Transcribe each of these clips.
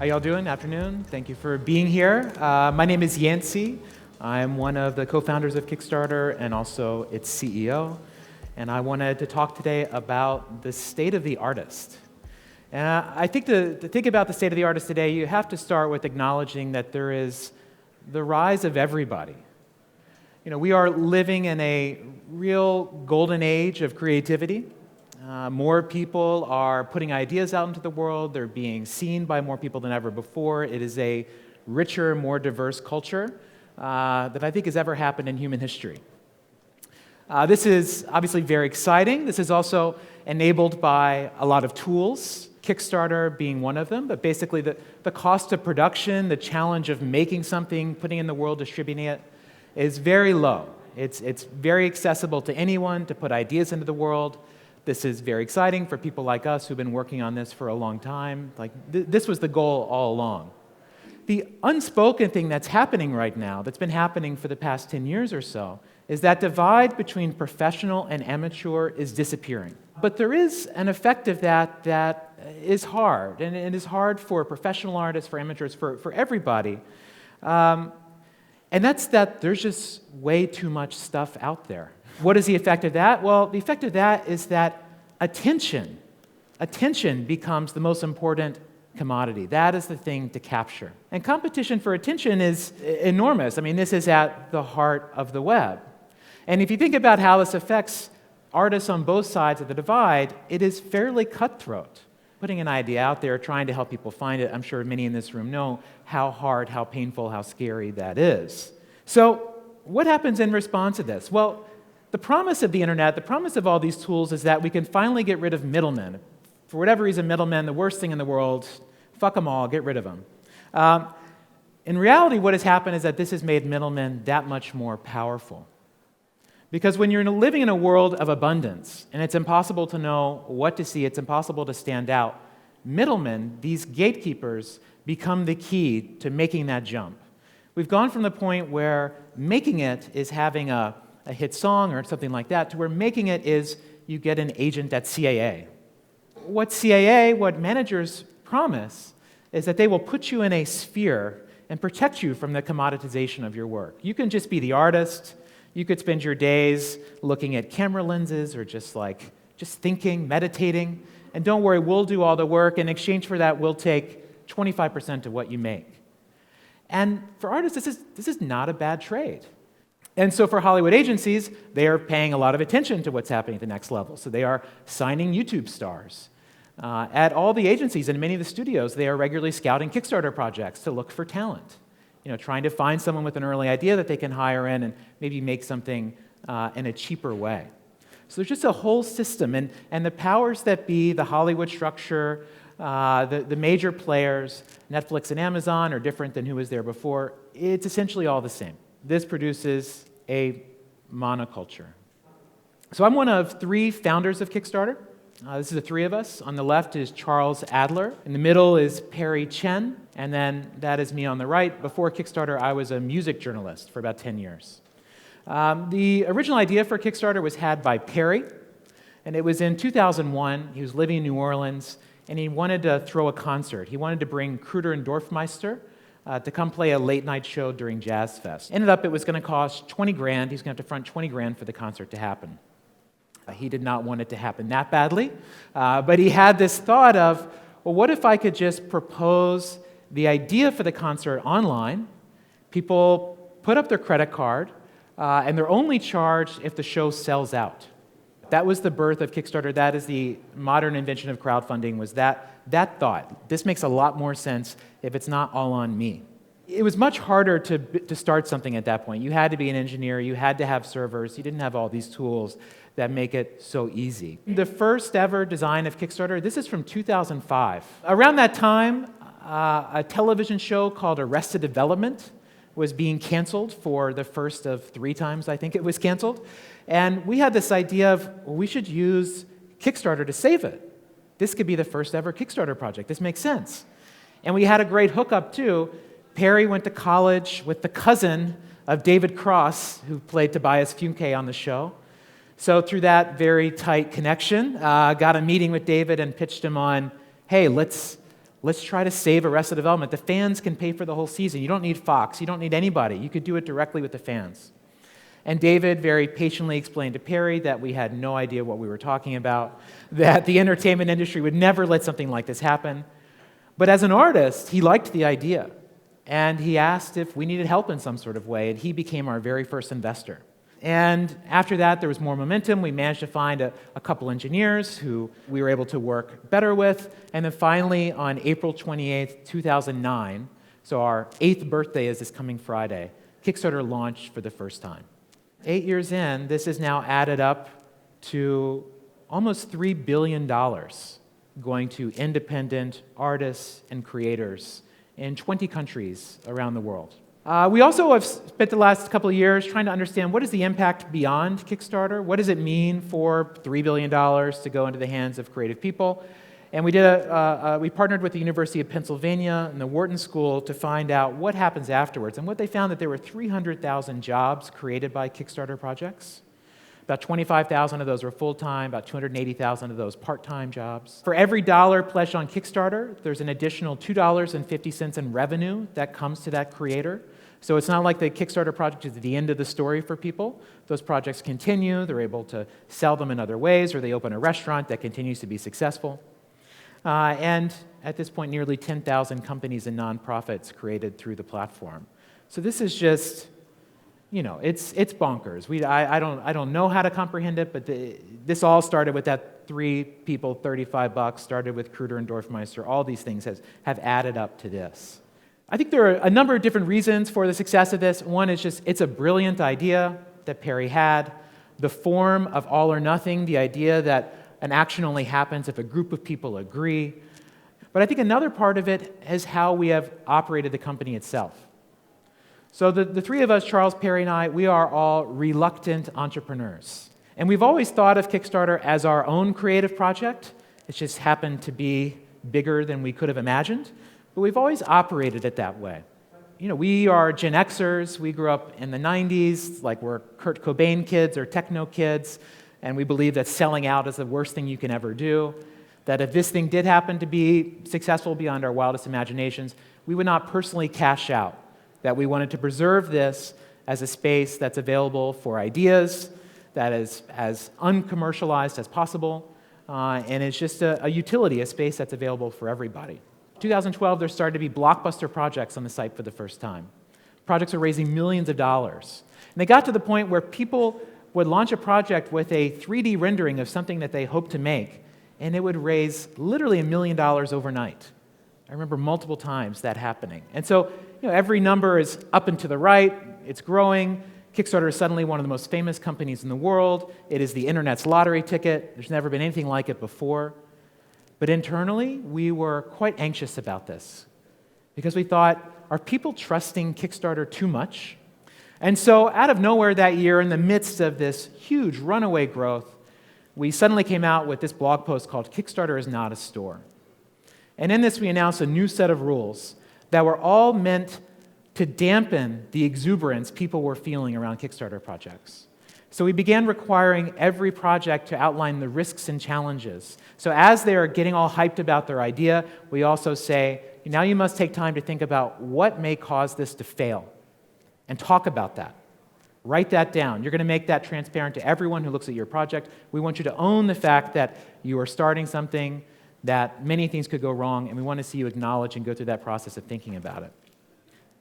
y'all doing? Afternoon. Thank you for being here. My name is Yancey. I'm one of the co-founders of Kickstarter and also its CEO. And I wanted to talk today about the state of the artist. And I think to think about the state of the artist today, you have to start with acknowledging that there is the rise of everybody. You know, we are living in a real golden age of creativity. More people are putting ideas out into the world. They're being seen by more people than ever before. It is a richer, more diverse culture that I think has ever happened in human history. This is obviously very exciting. This is also enabled by a lot of tools, Kickstarter being one of them, but basically the cost of production, the challenge of making something, putting it in the world, distributing it, is very low. It's very accessible to anyone to put ideas into the world. This is very exciting for people like us who've been working on this for a long time. This was the goal all along. The unspoken thing that's happening right now, that's been happening for the past 10 years or so, is that divide between professional and amateur is disappearing. But there is an effect of that is hard, and it is hard for professional artists, for amateurs, for everybody. And that's that there's just way too much stuff out there. What is the effect of that? Well, the effect of that is that attention becomes the most important commodity. That is the thing to capture. And competition for attention is enormous. I mean, this is at the heart of the web. And if you think about how this affects artists on both sides of the divide, it is fairly cutthroat. Putting an idea out there, trying to help people find it, I'm sure many in this room know how hard, how painful, how scary that is. So what happens in response to this? Well, the promise of the internet, the promise of all these tools is that we can finally get rid of middlemen. For whatever reason, middlemen, the worst thing in the world, fuck them all, get rid of them. In reality, what has happened is that this has made middlemen that much more powerful. Because when you're living in a world of abundance, and it's impossible to know what to see, it's impossible to stand out, middlemen, these gatekeepers, become the key to making that jump. We've gone from the point where making it is having a hit song or something like that, to where making it is you get an agent at CAA. What managers promise is that they will put you in a sphere and protect you from the commoditization of your work. You can just be the artist. You could spend your days looking at camera lenses or just thinking, meditating, and don't worry, we'll do all the work. In exchange for that, we'll take 25% of what you make. And for artists, this is not a bad trade. And so for Hollywood agencies, they are paying a lot of attention to what's happening at the next level. So they are signing YouTube stars. At all the agencies and many of the studios, they are regularly scouting Kickstarter projects to look for talent. You know, trying to find someone with an early idea that they can hire in and maybe make something in a cheaper way. So there's just a whole system. And the powers that be, the Hollywood structure, the major players, Netflix and Amazon are different than who was there before. It's essentially all the same. This produces a monoculture. So I'm one of 3 founders of Kickstarter. This is the 3 of us. On the left is Charles Adler. In the middle is Perry Chen. And then that is me on the right. Before Kickstarter, I was a music journalist for about 10 years. The original idea for Kickstarter was had by Perry. And it was in 2001. He was living in New Orleans. And he wanted to throw a concert. He wanted to bring Kruder and Dorfmeister to come play a late-night show during Jazz Fest. Ended up, it was going to cost $20,000. He's going to have to front $20,000 for the concert to happen. He did not want it to happen that badly, but he had this thought of, well, what if I could just propose the idea for the concert online? People put up their credit card, and they're only charged if the show sells out. That was the birth of Kickstarter. That is the modern invention of crowdfunding, was that thought. This makes a lot more sense if it's not all on me. It was much harder to start something at that point. You had to be an engineer. You had to have servers. You didn't have all these tools that make it so easy. The first ever design of Kickstarter, this is from 2005. Around that time, a television show called Arrested Development was being canceled for the first of 3 times, I think it was canceled. And we had this idea of, well, we should use Kickstarter to save it. This could be the first ever Kickstarter project. This makes sense. And we had a great hookup, too. Perry went to college with the cousin of David Cross, who played Tobias Funke on the show. So through that very tight connection, got a meeting with David and pitched him on, hey, let's Let's try to save Arrested Development. The fans can pay for the whole season. You don't need Fox. You don't need anybody. You could do it directly with the fans. And David very patiently explained to Perry that we had no idea what we were talking about, that the entertainment industry would never let something like this happen. But as an artist, he liked the idea. And he asked if we needed help in some sort of way, and he became our very first investor. And after that, there was more momentum. We managed to find a couple engineers who we were able to work better with. And then finally, on April 28th, 2009, so our 8th birthday is this coming Friday, Kickstarter launched for the first time. 8 years in, this has now added up to almost $3 billion going to independent artists and creators in 20 countries around the world. We also have spent the last couple of years trying to understand what is the impact beyond Kickstarter? What does it mean for $3 billion to go into the hands of creative people? And we partnered with the University of Pennsylvania and the Wharton School to find out what happens afterwards. And what they found that there were 300,000 jobs created by Kickstarter projects. About 25,000 of those were full-time, about 280,000 of those part-time jobs. For every dollar pledged on Kickstarter, there's an additional $2.50 in revenue that comes to that creator. So it's not like the Kickstarter project is the end of the story for people. Those projects continue, they're able to sell them in other ways, or they open a restaurant that continues to be successful. And at this point, nearly 10,000 companies and nonprofits created through the platform. So this is just, it's bonkers. I don't know how to comprehend it, but this all started with that 3 people, $35, started with Kruder and Dorfmeister. All these things have added up to this. I think there are a number of different reasons for the success of this. One is just, it's a brilliant idea that Perry had. The form of all or nothing, the idea that an action only happens if a group of people agree. But I think another part of it is how we have operated the company itself. So the 3 of us, Charles, Perry, and I, we are all reluctant entrepreneurs. And we've always thought of Kickstarter as our own creative project. It's just happened to be bigger than we could have imagined. But we've always operated it that way. We are Gen Xers. We grew up in the 90s, like we're Kurt Cobain kids or techno kids. And we believe that selling out is the worst thing you can ever do. That if this thing did happen to be successful beyond our wildest imaginations, we would not personally cash out. That we wanted to preserve this as a space that's available for ideas, that is as uncommercialized as possible, and it's just a utility, a space that's available for everybody. 2012, there started to be blockbuster projects on the site for the first time. Projects are raising millions of dollars. And they got to the point where people would launch a project with a 3D rendering of something that they hoped to make, and it would raise literally $1 million overnight. I remember multiple times that happening. And so, every number is up and to the right, it's growing. Kickstarter is suddenly one of the most famous companies in the world. It is the internet's lottery ticket. There's never been anything like it before. But internally, we were quite anxious about this because we thought, are people trusting Kickstarter too much? And so out of nowhere that year, in the midst of this huge runaway growth, we suddenly came out with this blog post called Kickstarter is Not a Store. And in this, we announced a new set of rules that were all meant to dampen the exuberance people were feeling around Kickstarter projects. So we began requiring every project to outline the risks and challenges. So as they are getting all hyped about their idea, we also say, now you must take time to think about what may cause this to fail and talk about that. Write that down. You're going to make that transparent to everyone who looks at your project. We want you to own the fact that you are starting something, that many things could go wrong, and we want to see you acknowledge and go through that process of thinking about it.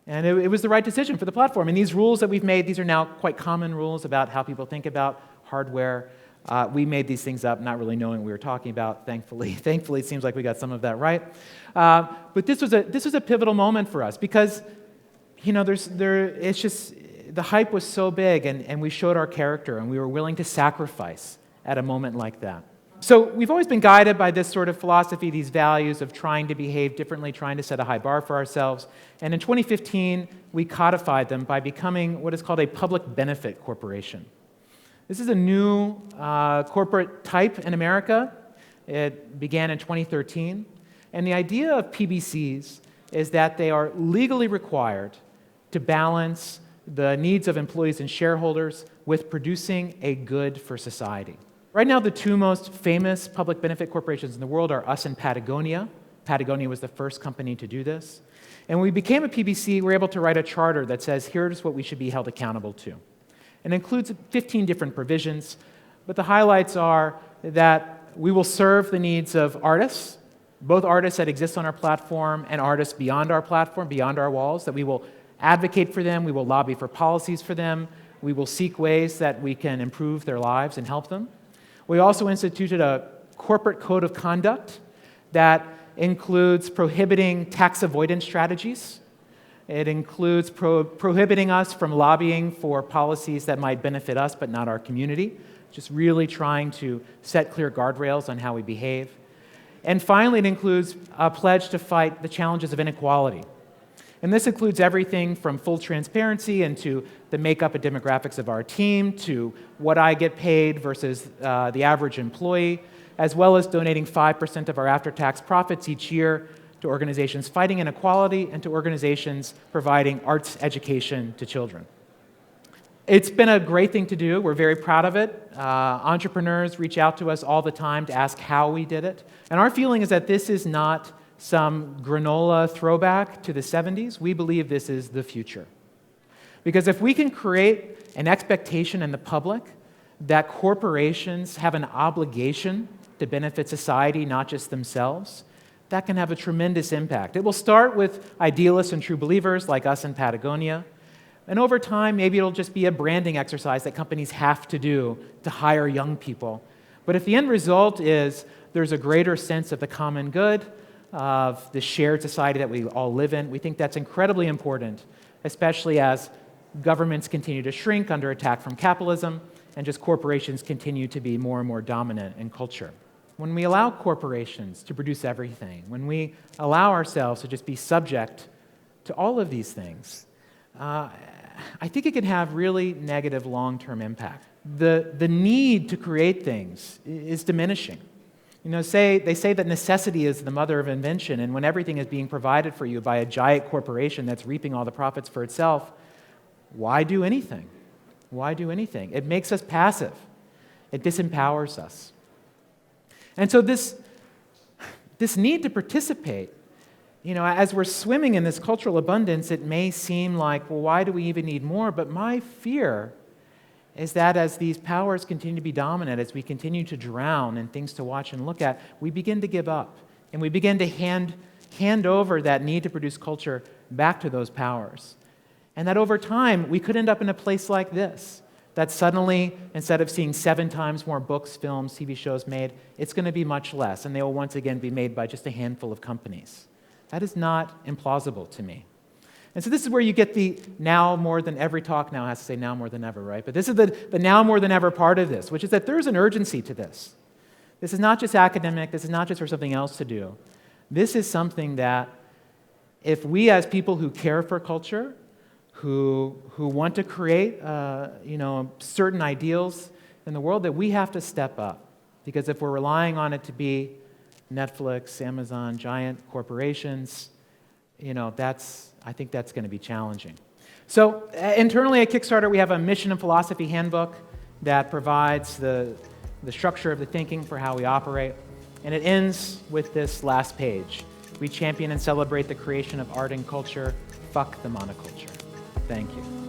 And it was the right decision for the platform. And these rules that we've made, these are now quite common rules about how people think about hardware. We made these things up not really knowing what we were talking about, thankfully. Thankfully, it seems like we got some of that right. But this was a pivotal moment for us because, it's just, the hype was so big and we showed our character and we were willing to sacrifice at a moment like that. So we've always been guided by this sort of philosophy, these values of trying to behave differently, trying to set a high bar for ourselves. And in 2015, we codified them by becoming what is called a public benefit corporation. This is a new corporate type in America. It began in 2013. And the idea of PBCs is that they are legally required to balance the needs of employees and shareholders with producing a good for society. Right now, the 2 most famous public benefit corporations in the world are us and Patagonia. Patagonia was the first company to do this. And when we became a PBC, we were able to write a charter that says, here's what we should be held accountable to. It includes 15 different provisions, but the highlights are that we will serve the needs of artists, both artists that exist on our platform and artists beyond our platform, beyond our walls, that we will advocate for them, we will lobby for policies for them, we will seek ways that we can improve their lives and help them. We also instituted a corporate code of conduct that includes prohibiting tax avoidance strategies. It includes prohibiting us from lobbying for policies that might benefit us but not our community, just really trying to set clear guardrails on how we behave. And finally, it includes a pledge to fight the challenges of inequality. And this includes everything from full transparency into the makeup and demographics of our team, to what I get paid versus the average employee, as well as donating 5% of our after-tax profits each year to organizations fighting inequality and to organizations providing arts education to children. It's been a great thing to do. We're very proud of it. Entrepreneurs reach out to us all the time to ask how we did it. And our feeling is that this is not some granola throwback to the 70s. We believe this is the future. Because if we can create an expectation in the public that corporations have an obligation to benefit society, not just themselves, that can have a tremendous impact. It will start with idealists and true believers like us in Patagonia. And over time, maybe it'll just be a branding exercise that companies have to do to hire young people. But if the end result is there's a greater sense of the common good, of the shared society that we all live in, we think that's incredibly important, especially as governments continue to shrink under attack from capitalism and just corporations continue to be more and more dominant in culture. When we allow corporations to produce everything, when we allow ourselves to just be subject to all of these things, I think it can have really negative long-term impact. The need to create things is diminishing. You know, they say that necessity is the mother of invention, and when everything is being provided for you by a giant corporation that's reaping all the profits for itself, why do anything? Why do anything? It makes us passive. It disempowers us. And so this need to participate, you know, as we're swimming in this cultural abundance, it may seem like, well, why do we even need more? But my fear is that as these powers continue to be dominant, as we continue to drown in things to watch and look at, we begin to give up. And we begin to hand over that need to produce culture back to those powers. And that over time, we could end up in a place like this, that suddenly, instead of seeing 7 times more books, films, TV shows made, it's going to be much less, and they will once again be made by just a handful of companies. That is not implausible to me. And so this is where you get the now more than every talk now has to say now more than ever, right? But this is the now more than ever part of this, which is that there's an urgency to this. This is not just academic. This is not just for something else to do. This is something that if we as people who care for culture, who want to create certain ideals in the world, that we have to step up. Because if we're relying on it to be Netflix, Amazon, giant corporations, I think that's going to be challenging. So internally at Kickstarter, we have a mission and philosophy handbook that provides the structure of the thinking for how we operate. And it ends with this last page. We champion and celebrate the creation of art and culture. Fuck the monoculture. Thank you.